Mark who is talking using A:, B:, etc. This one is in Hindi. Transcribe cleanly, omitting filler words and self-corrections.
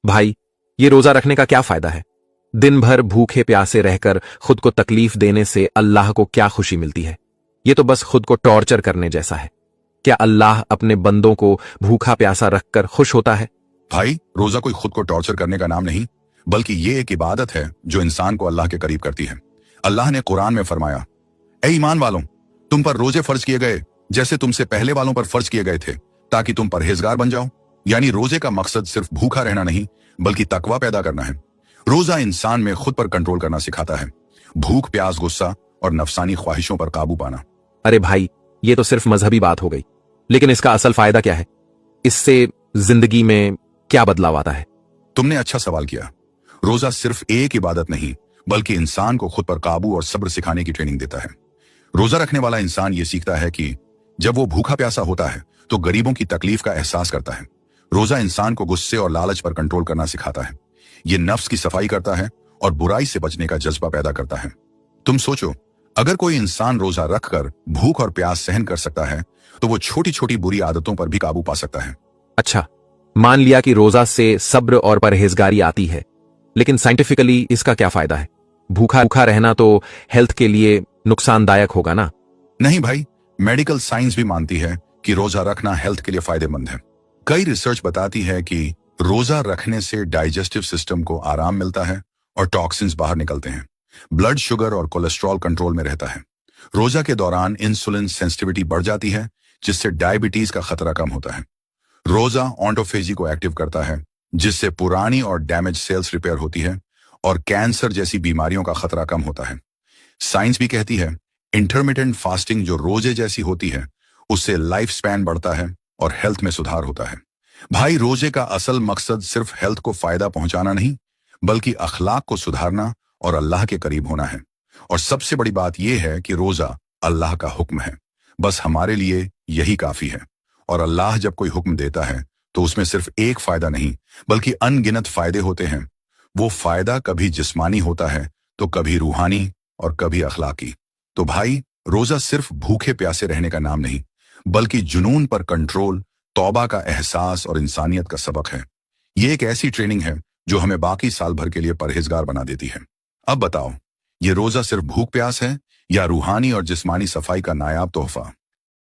A: भाई, ये रोजा रखने का क्या फायदा है? दिन भर भूखे प्यासे रहकर खुद को तकलीफ देने से अल्लाह को क्या खुशी मिलती है? ये तो बस खुद को टॉर्चर करने जैसा है। क्या अल्लाह अपने बंदों को भूखा प्यासा रखकर खुश होता है?
B: भाई, रोजा कोई खुद को टॉर्चर करने का नाम नहीं, बल्कि ये एक इबादत है जो इंसान को अल्लाह के करीब करती है। अल्लाह ने कुरान में फरमाया, ए ईमान वालों, तुम पर रोजे फर्ज किए गए जैसे तुमसे पहले वालों पर फर्ज किए गए थे, ताकि तुम परहेजगार बन जाओ। यानी रोजे का मकसद सिर्फ भूखा रहना नहीं, बल्कि तकवा पैदा करना है। रोजा इंसान में खुद पर कंट्रोल करना सिखाता है, भूख प्यास गुस्सा और नफसानी ख्वाहिशों पर काबू पाना।
A: अरे भाई, ये तो सिर्फ मजहबी बात हो गई, लेकिन इसका असल फायदा क्या है? इससे जिंदगी में क्या बदलाव आता है?
B: तुमने अच्छा सवाल किया। रोजा सिर्फ एक इबादत नहीं, बल्कि इंसान को खुद पर काबू और सब्र सिखाने की ट्रेनिंग देता है। रोजा रखने वाला इंसान ये सीखता है कि जब वो भूखा प्यासा होता है तो गरीबों की तकलीफ का एहसास करता है। रोजा इंसान को गुस्से और लालच पर कंट्रोल करना सिखाता है। ये नफ्स की सफाई करता है और बुराई से बचने का जज्बा पैदा करता है। तुम सोचो, अगर कोई इंसान रोजा रखकर भूख और प्यास सहन कर सकता है, तो वो छोटी छोटी बुरी आदतों पर भी काबू पा सकता है।
A: अच्छा, मान लिया कि रोजा से सब्र और परहेजगारी आती है, लेकिन साइंटिफिकली इसका क्या फायदा है? भूखा भूखा रहना तो हेल्थ के लिए नुकसानदायक होगा ना?
B: नहीं भाई, मेडिकल साइंस भी मानती है कि रोजा रखना हेल्थ के लिए फायदेमंद है। कई रिसर्च बताती है कि रोजा रखने से डाइजेस्टिव सिस्टम को आराम मिलता है और टॉक्सिन्स बाहर निकलते हैं। ब्लड शुगर और कोलेस्ट्रॉल कंट्रोल में रहता है। रोजा के दौरान इंसुलिन सेंसिटिविटी बढ़ जाती है, जिससे डायबिटीज का खतरा कम होता है। रोजा ऑटोफेजी को एक्टिव करता है, जिससे पुरानी और डैमेज सेल्स रिपेयर होती है और कैंसर जैसी बीमारियों का खतरा कम होता है। साइंस भी कहती है इंटरमिटेंट फास्टिंग जो रोजे जैसी होती है, उससे लाइफ स्पैन बढ़ता है और हेल्थ में सुधार होता है। भाई, रोजे का असल मकसद सिर्फ हेल्थ को फायदा पहुंचाना नहीं, बल्कि अखलाक को सुधारना और अल्लाह के करीब होना है। और सबसे बड़ी बात यह है कि रोजा अल्लाह का हुक्म है, बस हमारे लिए यही काफी है। और अल्लाह जब कोई हुक्म देता है तो उसमें सिर्फ एक फायदा नहीं, बल्कि अनगिनत फायदे होते हैं। वो फायदा कभी जिस्मानी होता है, तो कभी रूहानी और कभी अखलाकी। तो भाई, रोजा सिर्फ भूखे प्यासे रहने का नाम नहीं, बल्कि जुनून पर कंट्रोल, तौबा का एहसास और इंसानियत का सबक है। ये एक ऐसी ट्रेनिंग है जो हमें बाकी साल भर के लिए परहेजगार बना देती है। अब बताओ, ये रोजा सिर्फ भूख प्यास है या रूहानी और जिस्मानी सफाई का नायाब तोहफा?